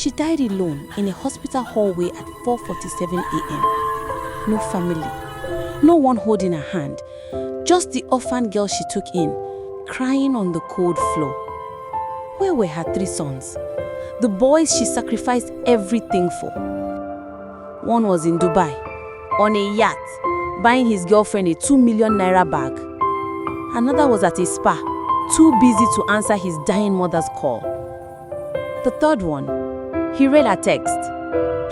She died alone in a hospital hallway at 4:47 a.m. No family, no one holding her hand, just the orphan girl she took in, crying on the cold floor. Where were her 3 sons? The boys she sacrificed everything for. One was in Dubai, on a yacht, buying his girlfriend a 2 million naira bag. Another was at a spa, too busy to answer his dying mother's call. The third one, he read her text,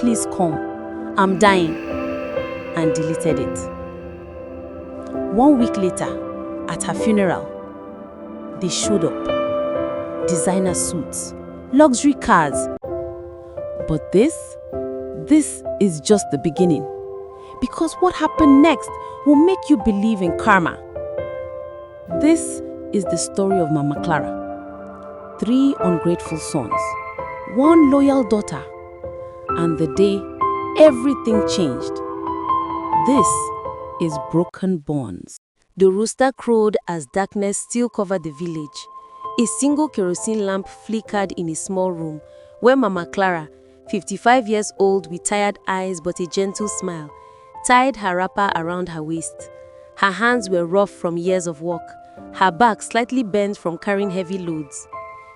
"Please come, I'm dying," and deleted it. 1 week later, at her funeral, they showed up. Designer suits, luxury cars. But this is just the beginning. Because what happened next will make you believe in karma. This is the story of Mama Clara. 3 ungrateful sons, 1 loyal daughter, and the day everything changed. This is Broken Bonds. The rooster crowed as darkness still covered the village. A single kerosene lamp flickered in a small room where Mama Clara, 55 years old with tired eyes but a gentle smile, tied her wrapper around her waist. Her hands were rough from years of work, her back slightly bent from carrying heavy loads.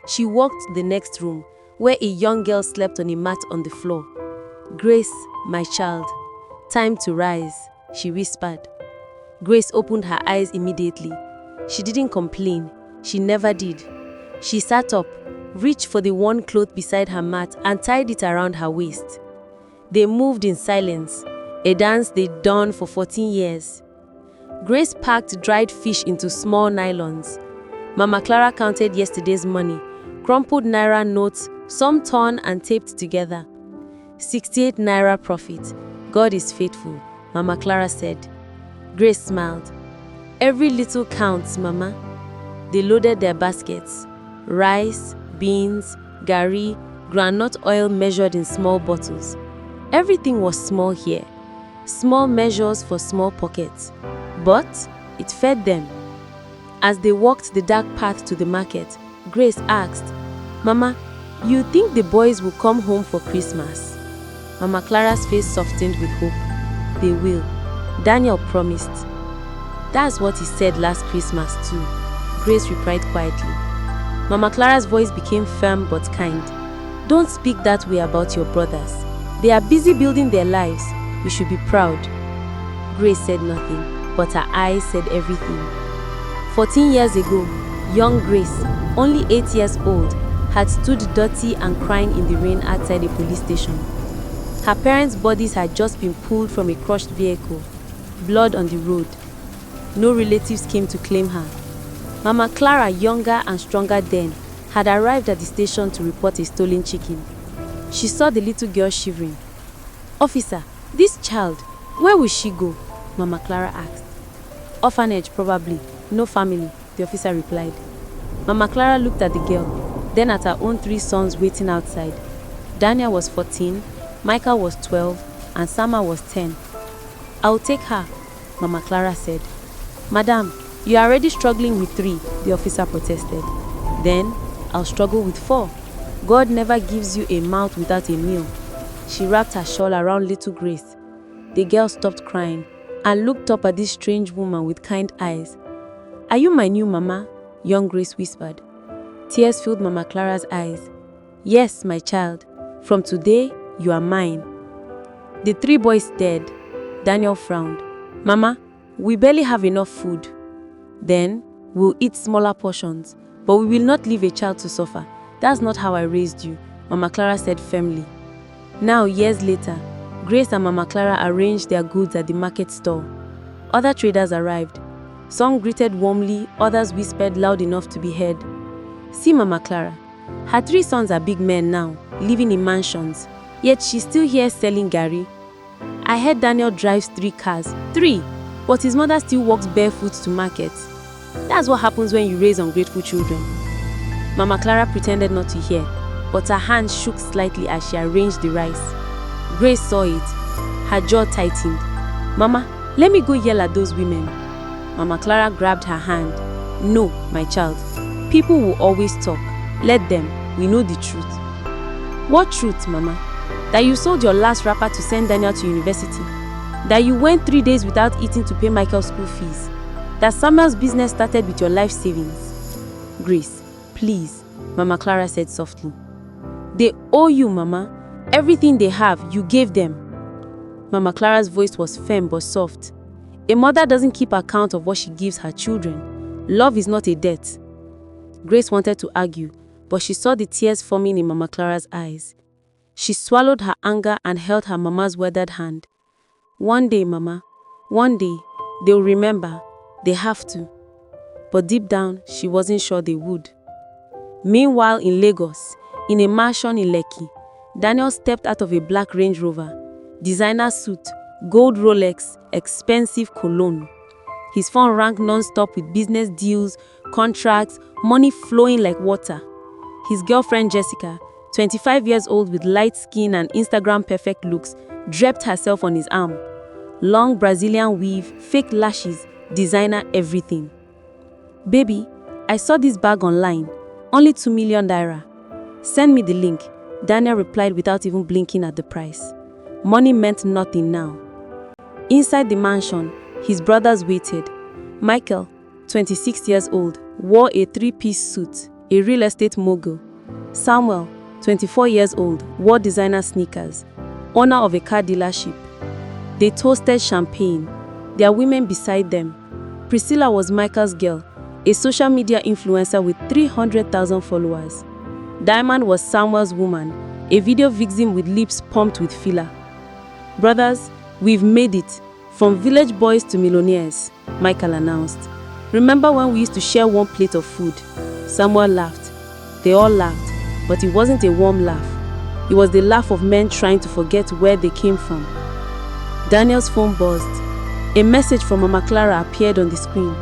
She walked to the next room, where a young girl slept on a mat on the floor. "Grace, my child, time to rise," she whispered. Grace opened her eyes immediately. She didn't complain. She never did. She sat up, reached for the one cloth beside her mat and tied it around her waist. They moved in silence, a dance they'd done for 14 years. Grace packed dried fish into small nylons. Mama Clara counted yesterday's money, crumpled naira notes, some torn and taped together. 68 naira profit. God is faithful, Mama Clara said. Grace smiled. "Every little counts, Mama." They loaded their baskets. Rice, beans, gari, groundnut oil measured in small bottles. Everything was small here. Small measures for small pockets. But it fed them. As they walked the dark path to the market, Grace asked, "Mama, you think the boys will come home for Christmas?" Mama Clara's face softened with hope. "They will," Daniel promised. "That's what he said last Christmas too," Grace replied quietly. Mama Clara's voice became firm but kind. "Don't speak that way about your brothers. They are busy building their lives. You should be proud." Grace said nothing, but her eyes said everything. 14 years ago, young Grace, only 8 years old, had stood dirty and crying in the rain outside a police station. Her parents' bodies had just been pulled from a crushed vehicle, blood on the road. No relatives came to claim her. Mama Clara, younger and stronger then, had arrived at the station to report a stolen chicken. She saw the little girl shivering. "Officer, this child, where will she go?" Mama Clara asked. "Orphanage, probably. No family," the officer replied. Mama Clara looked at the girl, then at her own 3 sons waiting outside. Daniel was 14, Michael was 12, and Sama was 10. "I'll take her," Mama Clara said. "Madam, you are already struggling with 3, the officer protested. "Then, I'll struggle with 4. God never gives you a mouth without a meal." She wrapped her shawl around little Grace. The girl stopped crying and looked up at this strange woman with kind eyes. "Are you my new mama?" young Grace whispered. Tears filled Mama Clara's eyes. "Yes, my child. From today, you are mine." The 3 boys stared. Daniel frowned. "Mama, we barely have enough food." "Then, we'll eat smaller portions, but we will not leave a child to suffer. That's not how I raised you," Mama Clara said firmly. Now, years later, Grace and Mama Clara arranged their goods at the market stall. Other traders arrived. Some greeted warmly, others whispered loud enough to be heard. "See Mama Clara. Her 3 sons are big men now, living in mansions, yet she's still here selling gari. I heard Daniel drives 3 cars. 3! But his mother still walks barefoot to market. That's what happens when you raise ungrateful children." Mama Clara pretended not to hear, but her hands shook slightly as she arranged the rice. Grace saw it. Her jaw tightened. "Mama, let me go yell at those women." Mama Clara grabbed her hand. "No, my child. People will always talk. Let them. We know the truth." What truth, Mama? That you sold your last wrapper to send Daniel to university? That you went 3 days without eating to pay Michael's school fees? That Samuel's business started with your life savings? Grace, please, Mama Clara said softly. They owe you, Mama. Everything they have, you gave them. Mama Clara's voice was firm but soft. A mother doesn't keep account of what she gives her children. Love is not a debt. Grace wanted to argue, but she saw the tears forming in Mama Clara's eyes. She swallowed her anger and held her mama's weathered hand. One day, Mama, one day, they'll remember. They have to. But deep down, she wasn't sure they would. Meanwhile, in Lagos, in a mansion in Lekki, Daniel stepped out of a black Range Rover, designer suit, gold Rolex, expensive cologne. His phone rang non-stop with business deals, contracts, money flowing like water. His girlfriend Jessica, 25 years old with light skin and Instagram-perfect looks, draped herself on his arm. Long Brazilian weave, fake lashes, designer everything. Baby, I saw this bag online. Only 2 million naira. Send me the link, Daniel replied without even blinking at the price. Money meant nothing now. Inside the mansion, his brothers waited. Michael, 26 years old, wore a 3-piece suit, a real estate mogul. Samuel, 24 years old, wore designer sneakers, owner of a car dealership. They toasted champagne, their women beside them. Priscilla was Michael's girl, a social media influencer with 300,000 followers. Diamond was Samuel's woman, a video vixen with lips pumped with filler. Brothers, we've made it. From village boys to millionaires, Michael announced. Remember when we used to share one plate of food? Samuel laughed. They all laughed, but it wasn't a warm laugh. It was the laugh of men trying to forget where they came from. Daniel's phone buzzed. A message from Mama Clara appeared on the screen.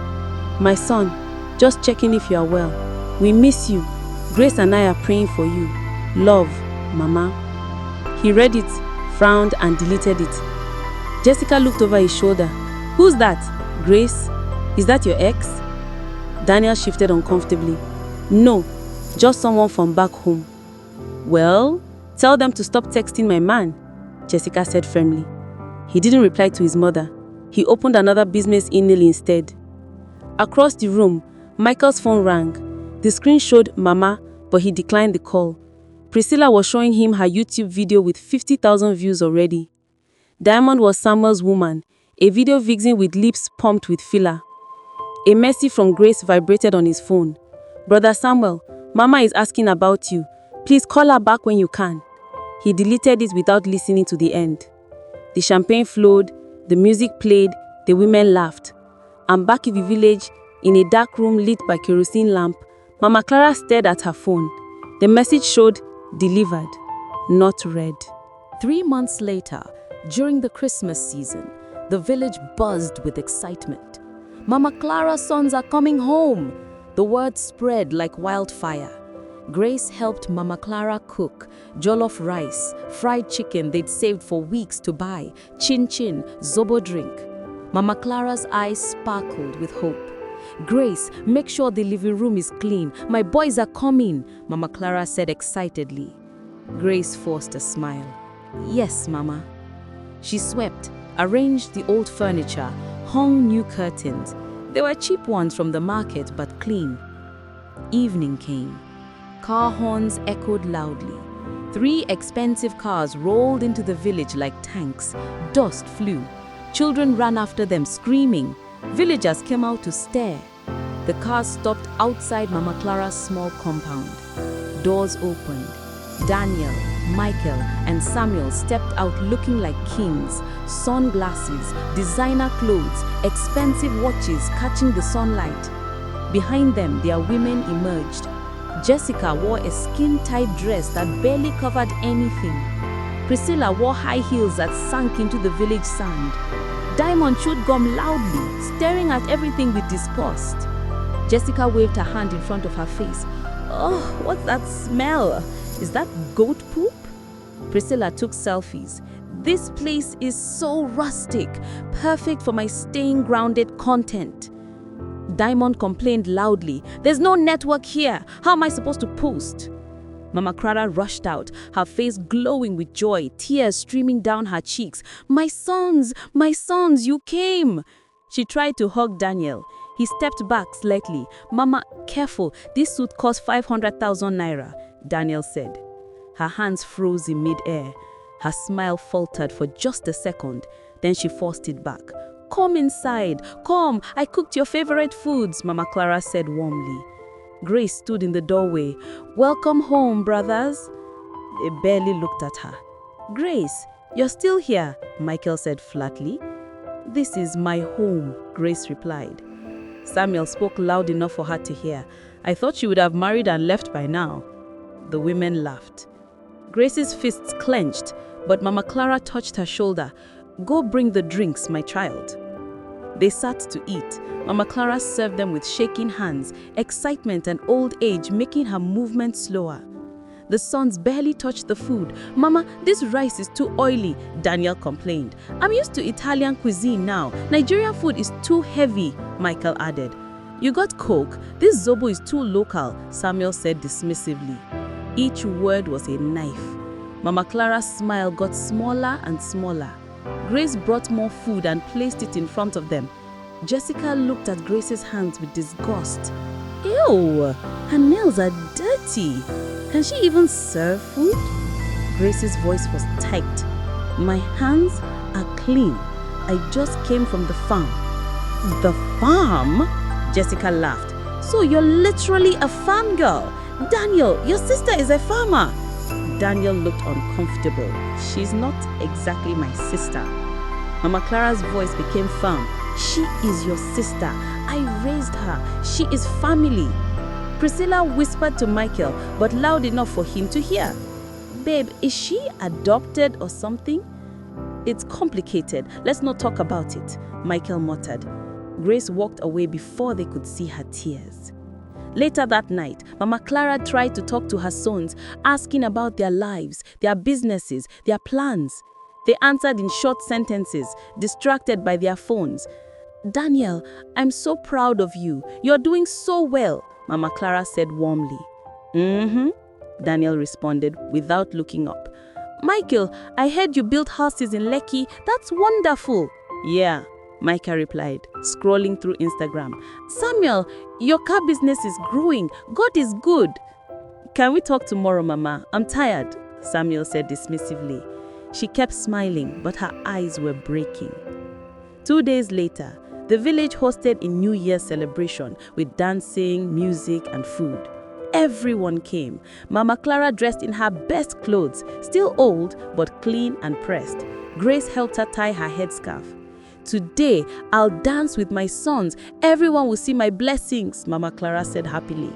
My son, just checking if you are well. We miss you. Grace and I are praying for you. Love, Mama. He read it, frowned, and deleted it. Jessica looked over his shoulder. Who's that? Grace? Is that your ex? Daniel shifted uncomfortably. No, just someone from back home. Well, tell them to stop texting my man, Jessica said firmly. He didn't reply to his mother. He opened another business email instead. Across the room, Michael's phone rang. The screen showed Mama, but he declined the call. Priscilla was showing him her YouTube video with 50,000 views already. Diamond was Samuel's woman, a video vixen with lips pumped with filler. A message from Grace vibrated on his phone. Brother Samuel, Mama is asking about you. Please call her back when you can. He deleted it without listening to the end. The champagne flowed, the music played, the women laughed. And back in the village, in a dark room lit by kerosene lamp, Mama Clara stared at her phone. The message showed, delivered, not read. 3 months later, during the Christmas season, the village buzzed with excitement. Mama Clara's sons are coming home! The word spread like wildfire. Grace helped Mama Clara cook jollof rice, fried chicken they'd saved for weeks to buy, chin-chin, zobo drink. Mama Clara's eyes sparkled with hope. Grace, make sure the living room is clean. My boys are coming, Mama Clara said excitedly. Grace forced a smile. Yes, Mama. She swept, arranged the old furniture, hung new curtains. They were cheap ones from the market, but clean. Evening came. Car horns echoed loudly. 3 expensive cars rolled into the village like tanks. Dust flew. Children ran after them, screaming. Villagers came out to stare. The cars stopped outside Mama Clara's small compound. Doors opened. Daniel, Michael, and Samuel stepped out looking like kings. Sunglasses, designer clothes, expensive watches catching the sunlight. Behind them, their women emerged. Jessica wore a skin-tight dress that barely covered anything. Priscilla wore high heels that sank into the village sand. Diamond chewed gum loudly, staring at everything with disgust. Jessica waved her hand in front of her face. Oh, what's that smell? Is that goat poop? Priscilla took selfies. This place is so rustic, perfect for my staying grounded content. Diamond complained loudly. There's no network here. How am I supposed to post? Mama Clara rushed out, her face glowing with joy, tears streaming down her cheeks. My sons, you came!" She tried to hug Daniel. He stepped back slightly. "Mama, careful, this suit cost 500,000 naira, Daniel said. Her hands froze in mid-air. Her smile faltered for just a second. Then she forced it back. "Come inside. Come, I cooked your favorite foods," Mama Clara said warmly. Grace stood in the doorway. "Welcome home, brothers." They barely looked at her. "Grace, you're still here," Michael said flatly. "This is my home," Grace replied. Samuel spoke loud enough for her to hear. "I thought you would have married and left by now." The women laughed. Grace's fists clenched, but Mama Clara touched her shoulder. "Go bring the drinks, my child." They sat to eat. Mama Clara served them with shaking hands, excitement and old age making her movement slower. The sons barely touched the food. "Mama, this rice is too oily," Daniel complained. "I'm used to Italian cuisine now. Nigerian food is too heavy," Michael added. "You got Coke? This Zobo is too local," Samuel said dismissively. Each word was a knife. Mama Clara's smile got smaller and smaller. Grace brought more food and placed it in front of them. Jessica looked at Grace's hands with disgust. "Ew, her nails are dirty. Can she even serve food?" Grace's voice was tight. "My hands are clean. I just came from the farm." "The farm?" Jessica laughed. "So you're literally a farm girl. Daniel, your sister is a farmer." Daniel looked uncomfortable. "She's not exactly my sister." Mama Clara's voice became firm. "She is your sister. I raised her. She is family." Priscilla whispered to Michael, but loud enough for him to hear. "Babe, is she adopted or something?" "It's complicated. Let's not talk about it," Michael muttered. Grace walked away before they could see her tears. Later that night, Mama Clara tried to talk to her sons, asking about their lives, their businesses, their plans. They answered in short sentences, distracted by their phones. "Daniel, I'm so proud of you. You're doing so well," Mama Clara said warmly. Daniel responded without looking up. "Michael, I heard you built houses in Lekki. That's wonderful." "Yeah," Micah replied, scrolling through Instagram. "Samuel, your car business is growing. God is good." "Can we talk tomorrow, Mama? I'm tired," Samuel said dismissively. She kept smiling, but her eyes were breaking. 2 days later, the village hosted a New Year celebration with dancing, music, and food. Everyone came. Mama Clara dressed in her best clothes, still old, but clean and pressed. Grace helped her tie her headscarf. "Today, I'll dance with my sons. Everyone will see my blessings," Mama Clara said happily.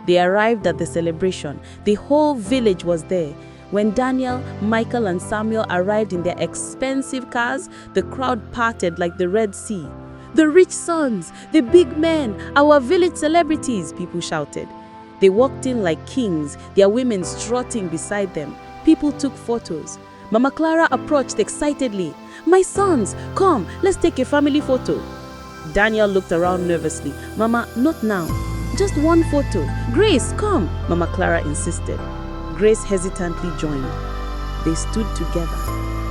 They arrived at the celebration. The whole village was there. When Daniel, Michael, and Samuel arrived in their expensive cars, the crowd parted like the Red Sea. "The rich sons, the big men, our village celebrities," people shouted. They walked in like kings, their women strutting beside them. People took photos. Mama Clara approached excitedly. "My sons, come, let's take a family photo." Daniel looked around nervously. "Mama, not now. Just one photo." "Grace, come," Mama Clara insisted. Grace hesitantly joined. They stood together.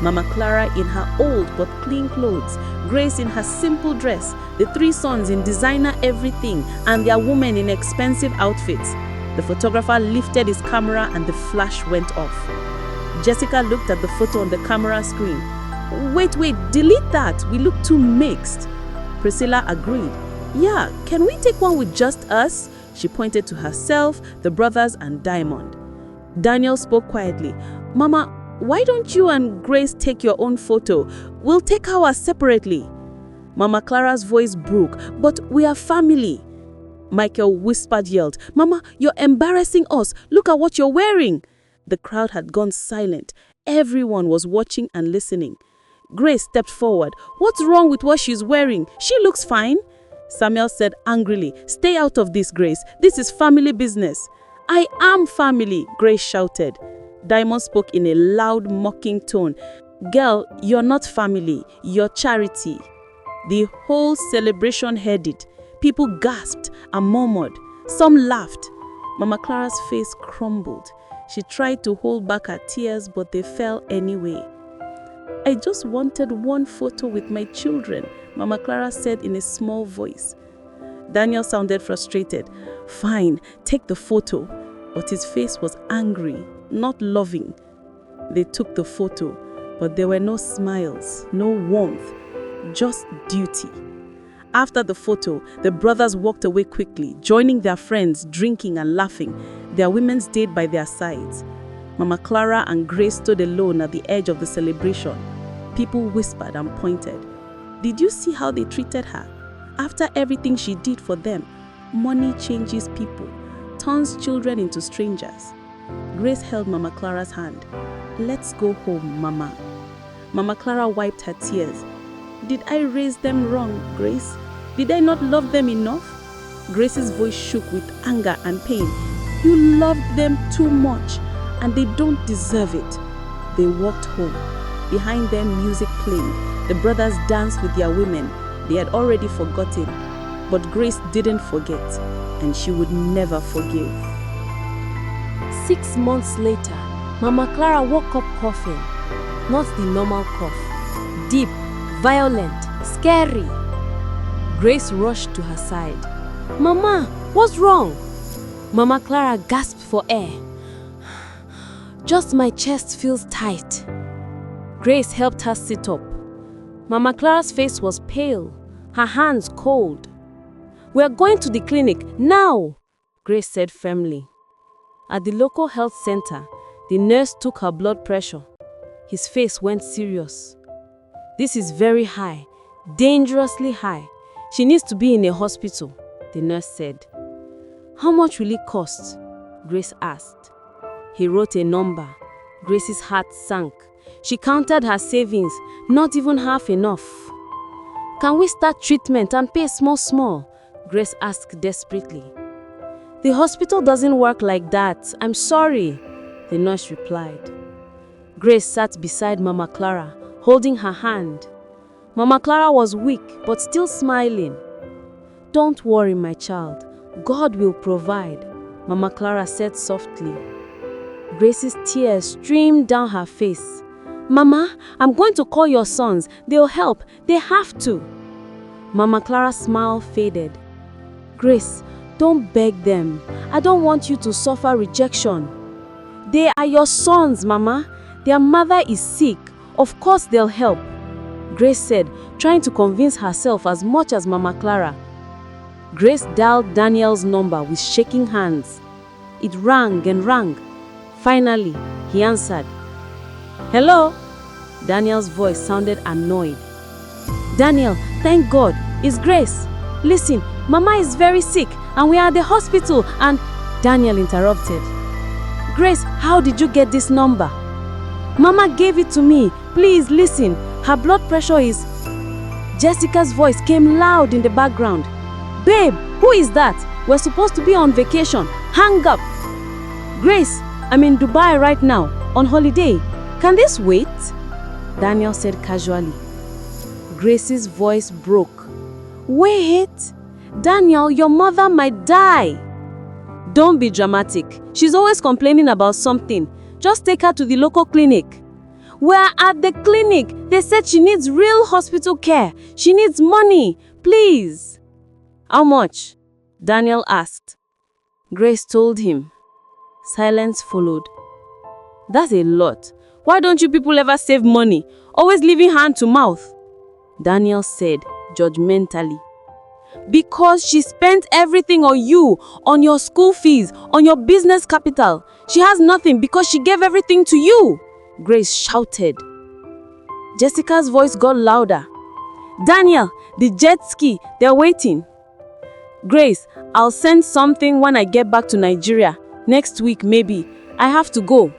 Mama Clara in her old but clean clothes, Grace in her simple dress, the three sons in designer everything, and their women in expensive outfits. The photographer lifted his camera and the flash went off. Jessica looked at the photo on the camera screen. Wait, delete that. We look too mixed." Priscilla agreed. "Yeah, can we take one with just us?" She pointed to herself, the brothers, and Diamond. Daniel spoke quietly. "Mama, why don't you and Grace take your own photo? We'll take ours separately." Mama Clara's voice broke. "But we are family." Michael whispered, yelled, "Mama, you're embarrassing us. Look at what you're wearing." The crowd had gone silent. Everyone was watching and listening. Grace stepped forward. "What's wrong with what she's wearing? She looks fine." Samuel said angrily, "Stay out of this, Grace. This is family business." "I am family," Grace shouted. Diamond spoke in a loud, mocking tone. "Girl, you're not family. You're charity." The whole celebration heard it. People gasped and murmured. Some laughed. Mama Clara's face crumbled. She tried to hold back her tears, but they fell anyway. "I just wanted one photo with my children," Mama Clara said in a small voice. Daniel sounded frustrated. "Fine, take the photo." But his face was angry, not loving. They took the photo, but there were no smiles, no warmth, just duty. After the photo, the brothers walked away quickly, joining their friends, drinking and laughing. Their women stayed by their sides. Mama Clara and Grace stood alone at the edge of the celebration. People whispered and pointed. "Did you see how they treated her? After everything she did for them, money changes people, turns children into strangers." Grace held Mama Clara's hand. "Let's go home, Mama." Mama Clara wiped her tears. "Did I raise them wrong, Grace? Did I not love them enough?" Grace's voice shook with anger and pain. "You loved them too much, and they don't deserve it." They walked home. Behind them, music played. The brothers danced with their women. They had already forgotten, but Grace didn't forget, and she would never forgive. 6 months later, Mama Clara woke up coughing. Not the normal cough. Deep, violent, scary. Grace rushed to her side. "Mama, what's wrong?" Mama Clara gasped for air. "Just my chest feels tight." Grace helped her sit up. Mama Clara's face was pale, her hands cold. "We're going to the clinic now," Grace said firmly. At the local health center, the nurse took her blood pressure. His face went serious. "This is very high, dangerously high. She needs to be in a hospital," the nurse said. "How much will it cost?" Grace asked. He wrote a number. Grace's heart sank. She counted her savings, not even half enough. "Can we start treatment and pay small?" Grace asked desperately. "The hospital doesn't work like that. I'm sorry," the nurse replied. Grace sat beside Mama Clara, holding her hand. Mama Clara was weak, but still smiling. "Don't worry, my child. God will provide," Mama Clara said softly. Grace's tears streamed down her face. "Mama, I'm going to call your sons. They'll help. They have to." Mama Clara's smile faded. "Grace, don't beg them. I don't want you to suffer rejection. They are your sons, Mama. Their mother is sick. Of course they'll help," Grace said, trying to convince herself as much as Mama Clara. Grace dialed Daniel's number with shaking hands. It rang and rang. Finally, he answered. "Hello?" Daniel's voice sounded annoyed. "Daniel, thank God. It's Grace. Listen, Mama is very sick and we are at the hospital and..." Daniel interrupted. "Grace, how did you get this number?" "Mama gave it to me. Please listen. Her blood pressure is..." Jessica's voice came loud in the background. "Babe, who is that? We're supposed to be on vacation. Hang up." "Grace, I'm in Dubai right now, on holiday. Can this wait?" Daniel said casually. Grace's voice broke. "Wait! Daniel, your mother might die." "Don't be dramatic. She's always complaining about something. Just take her to the local clinic." "We're at the clinic. They said she needs real hospital care. She needs money. Please." "How much?" Daniel asked. Grace told him. Silence followed. "That's a lot. Why don't you people ever save money? Always living hand to mouth," Daniel said judgmentally. "Because she spent everything on you, on your school fees, on your business capital. She has nothing because she gave everything to you," Grace shouted. Jessica's voice got louder. "Daniel, the jet ski, they're waiting." "Grace, I'll send something when I get back to Nigeria. Next week maybe. I have to go."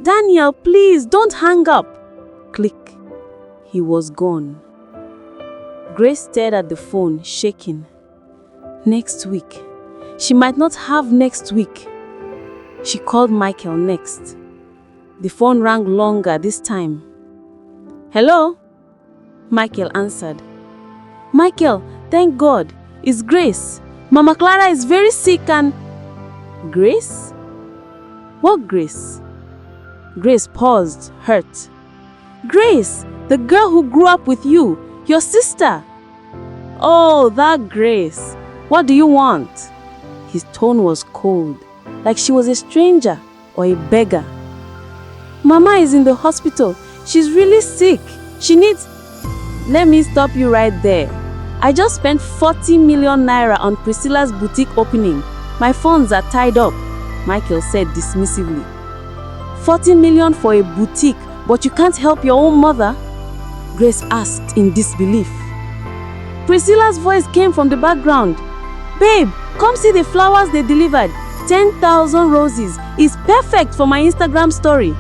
"Daniel, please don't hang up." Click. He was gone. Grace stared at the phone, shaking. Next week. She might not have next week. She called Michael next. The phone rang longer this time. "Hello?" Michael answered. "Michael, thank God. It's Grace. Mama Clara is very sick and..." "Grace?" What Grace? Grace paused, hurt. Grace, the girl who grew up with you, your sister. Oh, that Grace. What do you want? His tone was cold, like she was a stranger or a beggar. Mama is in the hospital. She's really sick. She needs... Let me stop you right there. I just spent 40 million naira on Priscilla's boutique opening. My funds are tied up, Michael said dismissively. 40 million for a boutique, but you can't help your own mother? Grace asked in disbelief. Priscilla's voice came from the background. Babe, come see the flowers they delivered. 10,000 roses. It's perfect for my Instagram story.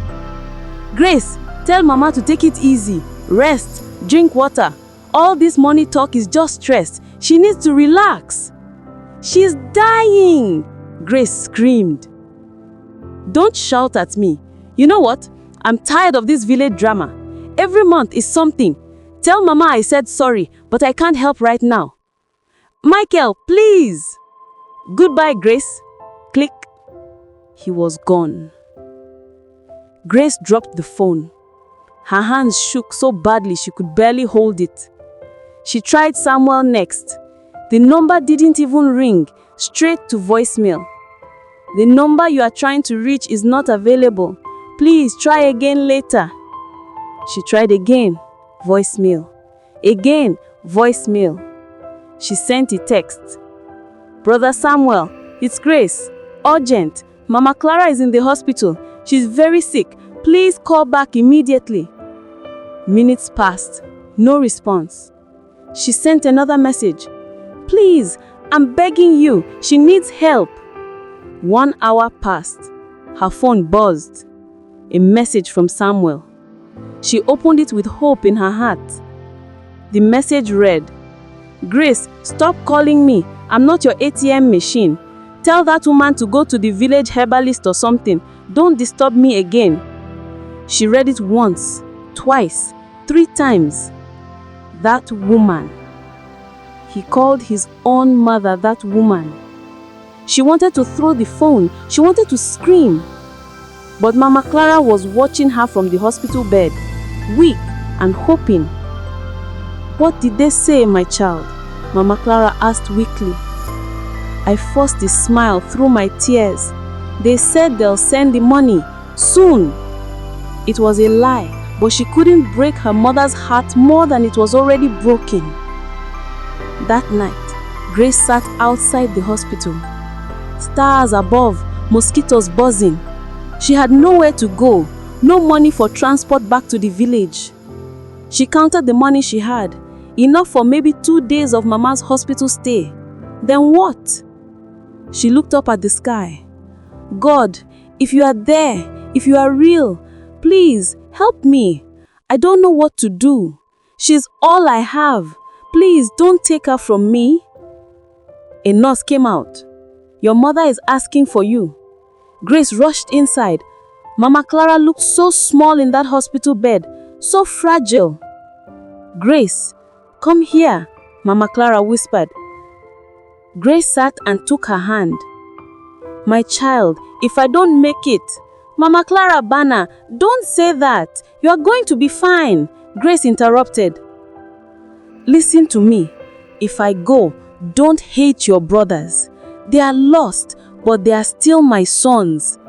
Grace, tell Mama to take it easy. Rest, drink water. All this money talk is just stress. She needs to relax. She's dying, Grace screamed. Don't shout at me. You know what? I'm tired of this village drama. Every month is something. Tell Mama I said sorry, but I can't help right now. Michael, please. Goodbye, Grace. Click. He was gone. Grace dropped the phone. Her hands shook so badly she could barely hold it. She tried Samuel next. The number didn't even ring, straight to voicemail. The number you are trying to reach is not available. Please try again later. She tried again, voicemail. Again, voicemail. She sent a text. Brother Samuel, it's Grace. Urgent. Mama Clara is in the hospital. She's very sick. Please call back immediately. Minutes passed. No response. She sent another message. Please, I'm begging you. She needs help. 1 hour passed. Her phone buzzed. A message from Samuel. She opened it with hope in her heart. The message read, Grace, stop calling me. I'm not your ATM machine. Tell that woman to go to the village herbalist or something. Don't disturb me again. She read it once, twice, 3 times. That woman. He called his own mother that woman. She wanted to throw the phone. She wanted to scream. But Mama Clara was watching her from the hospital bed, weak and hoping. What did they say, my child? Mama Clara asked weakly. I forced a smile through my tears. They said they'll send the money soon. It was a lie. But she couldn't break her mother's heart more than it was already broken. That night, Grace sat outside the hospital. Stars above, mosquitoes buzzing. She had nowhere to go, no money for transport back to the village. She counted the money she had, enough for maybe 2 days of Mama's hospital stay. Then what? She looked up at the sky. God, if you are there, if you are real, please, help me. I don't know what to do. She's all I have. Please don't take her from me. A nurse came out. Your mother is asking for you. Grace rushed inside. Mama Clara looked so small in that hospital bed, so fragile. Grace, come here, Mama Clara whispered. Grace sat and took her hand. My child, if I don't make it, Mama Clara Bana, don't say that. You are going to be fine, Grace interrupted. Listen to me. If I go, don't hate your brothers. They are lost, but they are still my sons.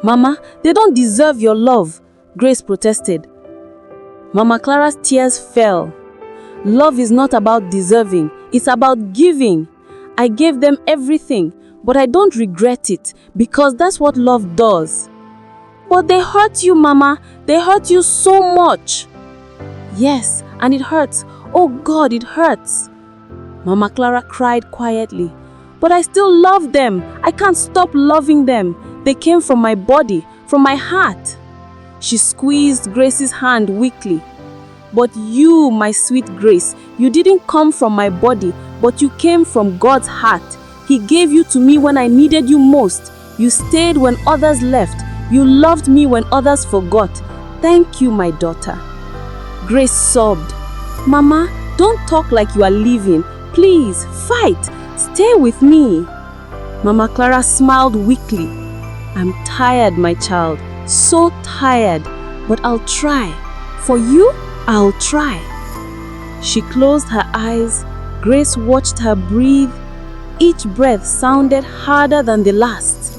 Mama, they don't deserve your love, Grace protested. Mama Clara's tears fell. Love is not about deserving, it's about giving. I gave them everything, but I don't regret it because that's what love does. But they hurt you, Mama. They hurt you so much. Yes, and it hurts. Oh God, it hurts. Mama Clara cried quietly. But I still love them. I can't stop loving them. They came from my body, from my heart. She squeezed Grace's hand weakly. But you, my sweet Grace, you didn't come from my body, but you came from God's heart. He gave you to me when I needed you most. You stayed when others left. You loved me when others forgot. Thank you, my daughter. Grace sobbed. Mama, don't talk like you are leaving. Please, fight. Stay with me. Mama Clara smiled weakly. I'm tired, my child. So tired. But I'll try. For you, I'll try. She closed her eyes. Grace watched her breathe. Each breath sounded harder than the last.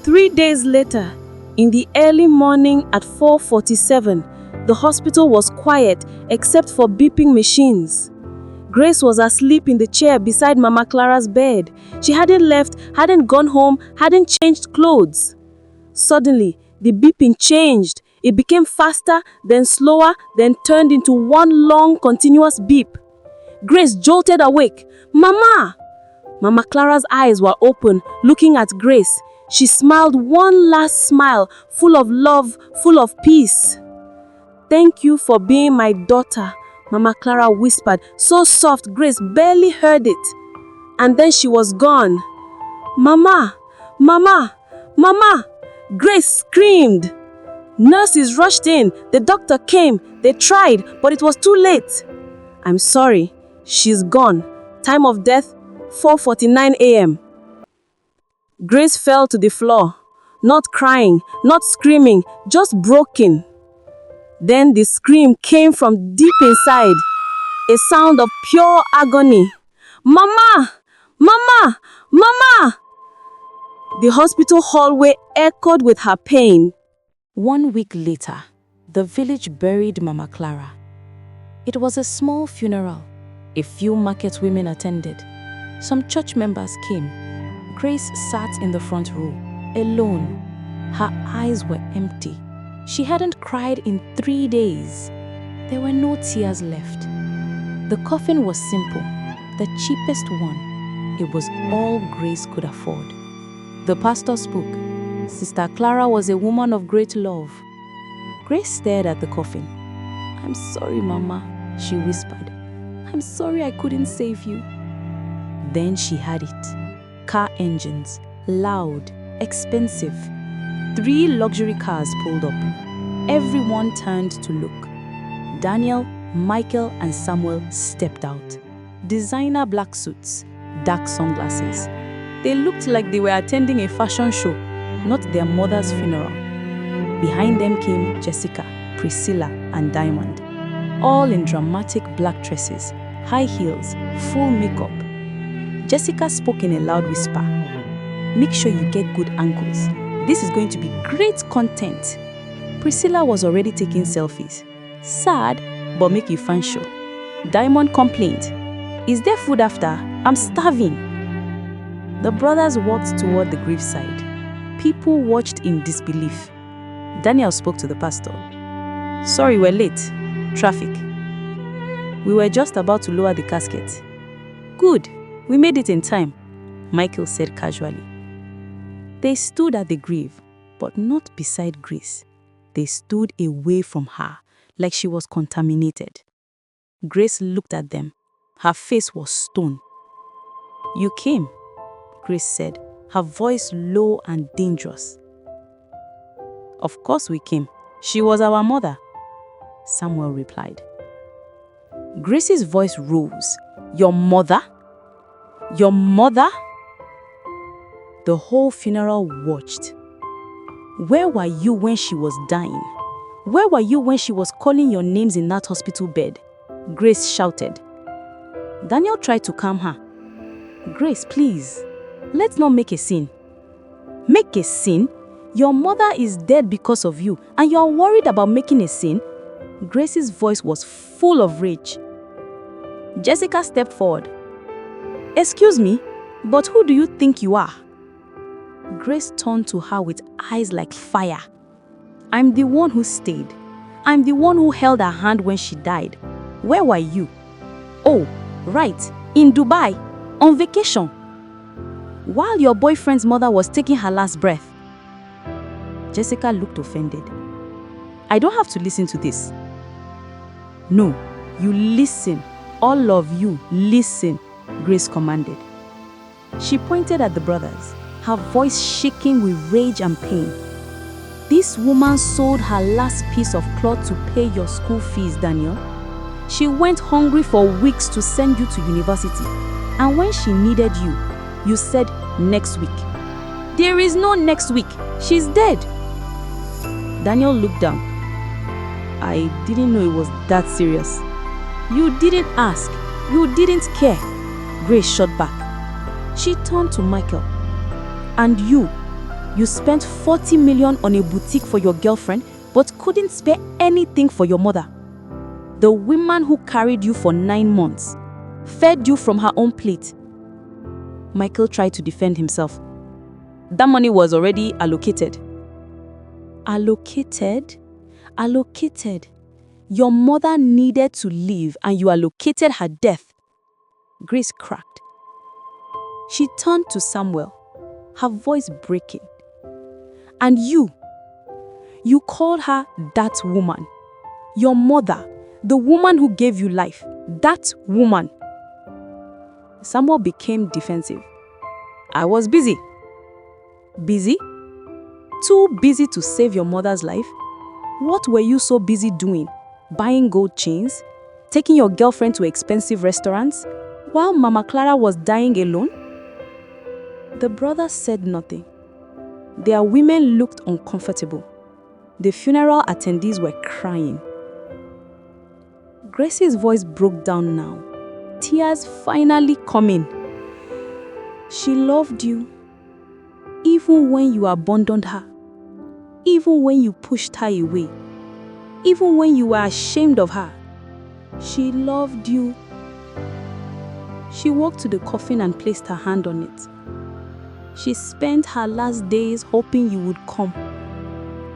3 days later, in the early morning at 4:47, the hospital was quiet except for beeping machines. Grace was asleep in the chair beside Mama Clara's bed. She hadn't left, hadn't gone home, hadn't changed clothes. Suddenly, the beeping changed. It became faster, then slower, then turned into one long, continuous beep. Grace jolted awake. Mama! Mama Clara's eyes were open, looking at Grace. She smiled one last smile, full of love, full of peace. Thank you for being my daughter, Mama Clara whispered, so soft Grace barely heard it. And then she was gone. Mama! Mama! Mama! Grace screamed. Nurses rushed in. The doctor came. They tried, but it was too late. I'm sorry. She's gone. Time of death, 4:49 a.m. Grace fell to the floor. Not crying, not screaming, just broken. Then the scream came from deep inside. A sound of pure agony. Mama! Mama! Mama! The hospital hallway echoed with her pain. 1 week later, the village buried Mama Clara. It was a small funeral. A few market women attended. Some church members came. Grace sat in the front row, alone. Her eyes were empty. She hadn't cried in 3 days. There were no tears left. The coffin was simple, the cheapest one. It was all Grace could afford. The pastor spoke. Sister Clara was a woman of great love. Grace stared at the coffin. I'm sorry, Mama, she whispered. I'm sorry I couldn't save you. Then she had it. Car engines, loud, expensive. 3 luxury cars pulled up. Everyone turned to look. Daniel, Michael, and Samuel stepped out. Designer black suits, dark sunglasses. They looked like they were attending a fashion show, not their mother's funeral. Behind them came Jessica, Priscilla, and Diamond, all in dramatic black dresses, high heels, full makeup. Jessica spoke in a loud whisper. Make sure you get good angles. This is going to be great content. Priscilla was already taking selfies. Sad, but make you fan show. Diamond complained. Is there food after? I'm starving. The brothers walked toward the graveside. People watched in disbelief. Daniel spoke to the pastor. Sorry, we're late. Traffic. We were just about to lower the casket. Good, we made it in time, Michael said casually. They stood at the grave, but not beside Grace. They stood away from her, like she was contaminated. Grace looked at them. Her face was stone. You came, Grace said, her voice low and dangerous. Of course we came. She was our mother, Samuel replied. Grace's voice rose. Your mother? Your mother? The whole funeral watched. Where were you when she was dying? Where were you when she was calling your names in that hospital bed? Grace shouted. Daniel tried to calm her. Grace, please, let's not make a scene. Make a scene? Your mother is dead because of you, and you're worried about making a scene? Grace's voice was full of rage. Jessica stepped forward. Excuse me, but who do you think you are? Grace turned to her with eyes like fire. I'm the one who stayed. I'm the one who held her hand when she died. Where were you? Oh, right, in Dubai, on vacation. While your boyfriend's mother was taking her last breath. Jessica looked offended. I don't have to listen to this. No, you listen. All of you, listen, Grace commanded. She pointed at the brothers, her voice shaking with rage and pain. This woman sold her last piece of cloth to pay your school fees, Daniel. She went hungry for weeks to send you to university. And when she needed you, you said next week. There is no next week. She's dead. Daniel looked down. I didn't know it was that serious. You didn't ask. You didn't care. Grace shot back. She turned to Michael. And you spent 40 million on a boutique for your girlfriend, but couldn't spare anything for your mother. The woman who carried you for 9 months, fed you from her own plate. Michael tried to defend himself. That money was already allocated. Allocated? Allocated. Your mother needed to live and you allocated her death. Grace cracked. She turned to Samuel, her voice breaking. And you called her that woman. Your mother, the woman who gave you life, that woman. Samuel became defensive. I was busy. Busy? Too busy to save your mother's life? What were you so busy doing? Buying gold chains? Taking your girlfriend to expensive restaurants? While Mama Clara was dying alone? The brothers said nothing. Their women looked uncomfortable. The funeral attendees were crying. Grace's voice broke down now, tears finally coming. She loved you, even when you abandoned her, even when you pushed her away, even when you were ashamed of her. She loved you. She walked to the coffin and placed her hand on it. She spent her last days hoping you would come,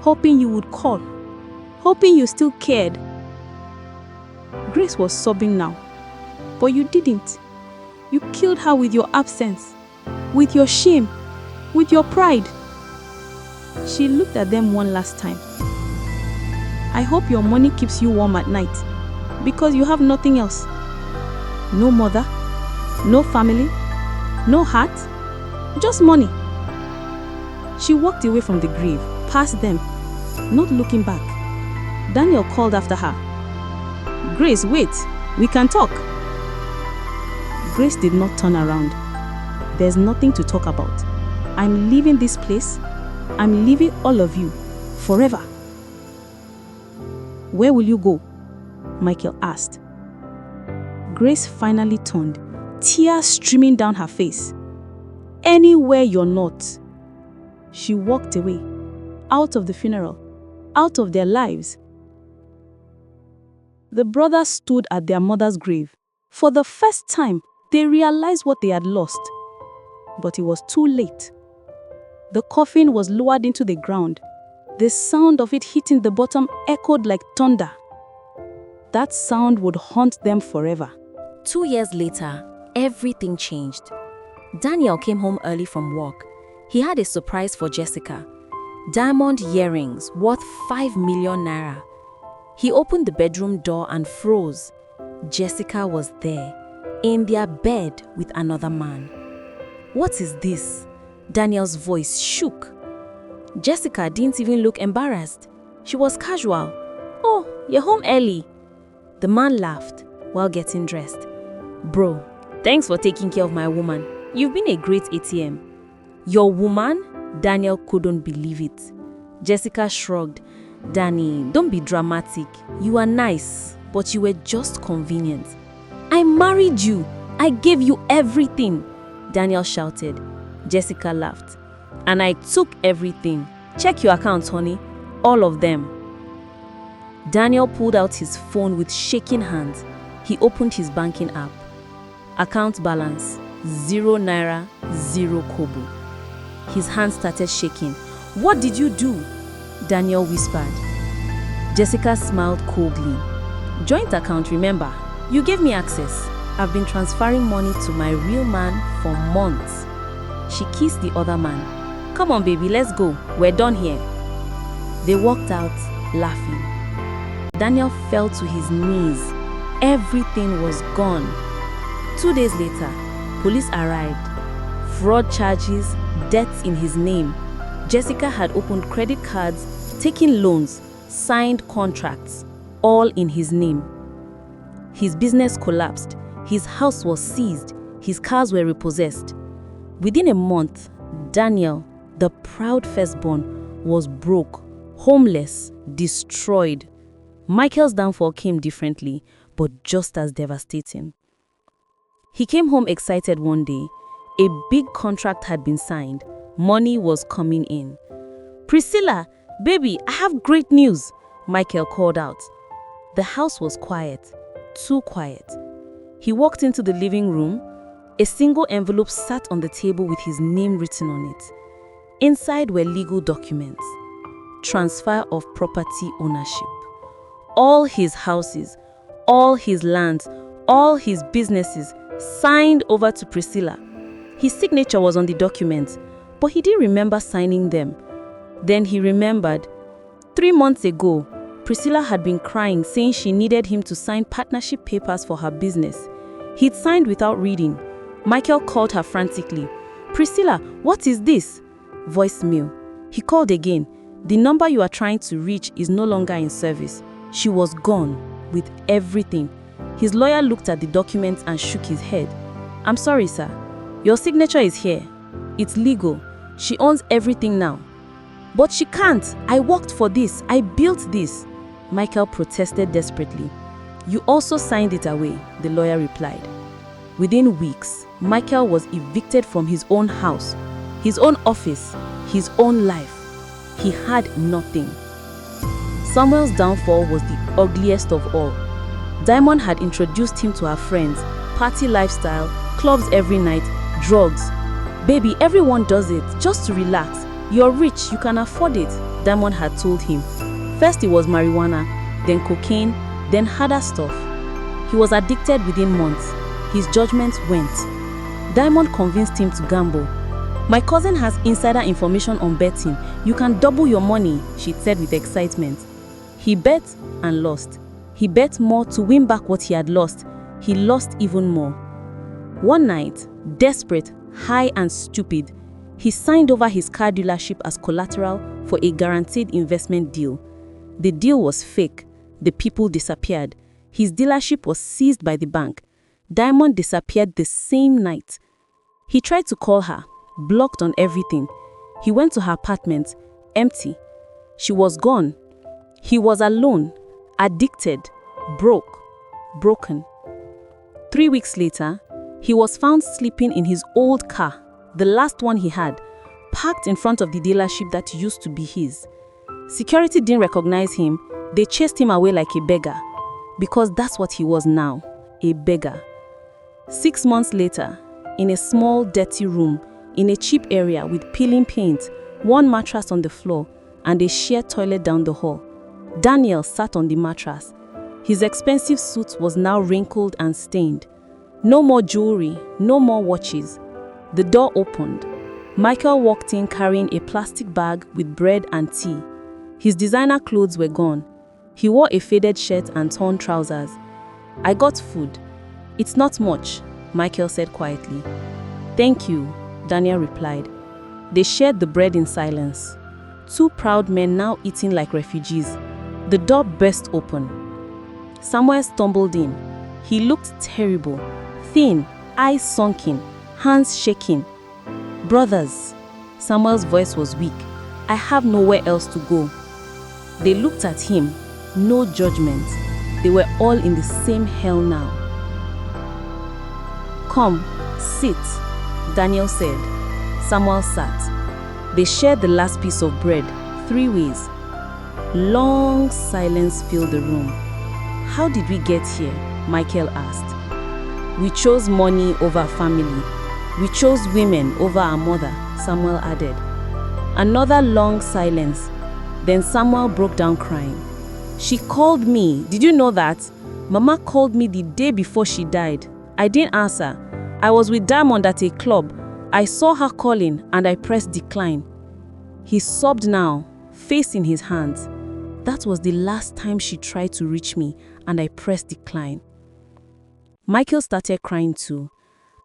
hoping you would call, hoping you still cared. Grace was sobbing now, but you didn't. You killed her with your absence, with your shame, with your pride. She looked at them one last time. I hope your money keeps you warm at night, because you have nothing else. No mother, no family, no heart, just money. She walked away from the grave, past them, not looking back. Daniel called after her. Grace, wait, we can talk. Grace did not turn around. There's nothing to talk about. I'm leaving this place. I'm leaving all of you, forever. Where will you go? Michael asked. Grace finally turned, tears streaming down her face. Anywhere you're not. She walked away, out of the funeral, out of their lives. The brothers stood at their mother's grave. For the first time, they realized what they had lost. But it was too late. The coffin was lowered into the ground. The sound of it hitting the bottom echoed like thunder. That sound would haunt them forever. 2 years later, everything changed. Daniel came home early from work. He had a surprise for Jessica. Diamond earrings worth 5 million naira. He opened the bedroom door and froze. Jessica was there, in their bed with another man. What is this? Daniel's voice shook. Jessica didn't even look embarrassed. She was casual. Oh, you're home early. The man laughed while getting dressed. Bro, thanks for taking care of my woman. You've been a great ATM. Your woman? Daniel couldn't believe it. Jessica shrugged. Danny, don't be dramatic. You are nice, but you were just convenient. I married you. I gave you everything. Daniel shouted. Jessica laughed. And I took everything. Check your accounts, honey. All of them. Daniel pulled out his phone with shaking hands. He opened his banking app. Account balance, 0 naira, 0 kobo. His hands started shaking. What did you do? Daniel whispered. Jessica smiled coldly. Joint account, remember. You gave me access. I've been transferring money to my real man for months. She kissed the other man. Come on, baby, let's go. We're done here. They walked out, laughing. Daniel fell to his knees. Everything was gone. 2 days later, police arrived. Fraud charges, debts in his name. Jessica had opened credit cards, taken loans, signed contracts, all in his name. His business collapsed. His house was seized. His cars were repossessed. Within a month, Daniel, The proud firstborn was broke, homeless, destroyed. Michael's downfall came differently, but just as devastating. He came home excited one day. A big contract had been signed. Money was coming in. "Priscilla, baby, I have great news," Michael called out. The house was quiet, too quiet. He walked into the living room. A single envelope sat on the table with his name written on it. Inside were legal documents, transfer of property ownership. All his houses, all his lands, all his businesses signed over to Priscilla. His signature was on the documents, but he didn't remember signing them. Then he remembered. 3 months ago, Priscilla had been crying, saying she needed him to sign partnership papers for her business. He'd signed without reading. Michael called her frantically. "Priscilla, what is this?" Voicemail. He called again. "The number you are trying to reach is no longer in service." She was gone, with everything. His lawyer looked at the documents and shook his head. "I'm sorry, sir. Your signature is here. It's legal. She owns everything now." "But she can't. I worked for this. I built this." Michael protested desperately. "You also signed it away," the lawyer replied. Within weeks, Michael was evicted from his own house, his own office, his own life. He had nothing. Samuel's downfall was the ugliest of all. Diamond had introduced him to her friends, party lifestyle, clubs every night, drugs. "Baby, everyone does it, just to relax. You're rich, you can afford it," Diamond had told him. First it was marijuana, then cocaine, then harder stuff. He was addicted within months. His judgment went. Diamond convinced him to gamble. "My cousin has insider information on betting. You can double your money," she said with excitement. He bet and lost. He bet more to win back what he had lost. He lost even more. One night, desperate, high and stupid, he signed over his car dealership as collateral for a guaranteed investment deal. The deal was fake. The people disappeared. His dealership was seized by the bank. Diamond disappeared the same night. He tried to call her, blocked on everything. He went to her apartment, empty. She was gone. He was alone, addicted, broken. 3 weeks later, he was found sleeping in his old car, the last one he had, parked in front of the dealership that used to be his. Security didn't recognize him. They chased him away like a beggar, because that's what he was now, a beggar. 6 months later, in a small, dirty room, in a cheap area with peeling paint, one mattress on the floor, and a shared toilet down the hall, Daniel sat on the mattress. His expensive suit was now wrinkled and stained. No more jewelry, no more watches. The door opened. Michael walked in carrying a plastic bag with bread and tea. His designer clothes were gone. He wore a faded shirt and torn trousers. "I got food. It's not much," Michael said quietly. "Thank you," Daniel replied. They shared the bread in silence. Two proud men now eating like refugees. The door burst open. Samuel stumbled in. He looked terrible, thin, eyes sunken, hands shaking. "Brothers," Samuel's voice was weak, "I have nowhere else to go." They looked at him, no judgment. They were all in the same hell now. "Come, sit," Daniel said. Samuel sat. They shared the last piece of bread, 3 ways. Long silence filled the room. "How did we get here?" Michael asked. "We chose money over family. We chose women over our mother," Samuel added. Another long silence. Then Samuel broke down crying. "She called me. Did you know that? Mama called me the day before she died. I didn't answer. I was with Diamond at a club. I saw her calling and I pressed decline." He sobbed now, face in his hands. "That was the last time she tried to reach me and I pressed decline." Michael started crying too.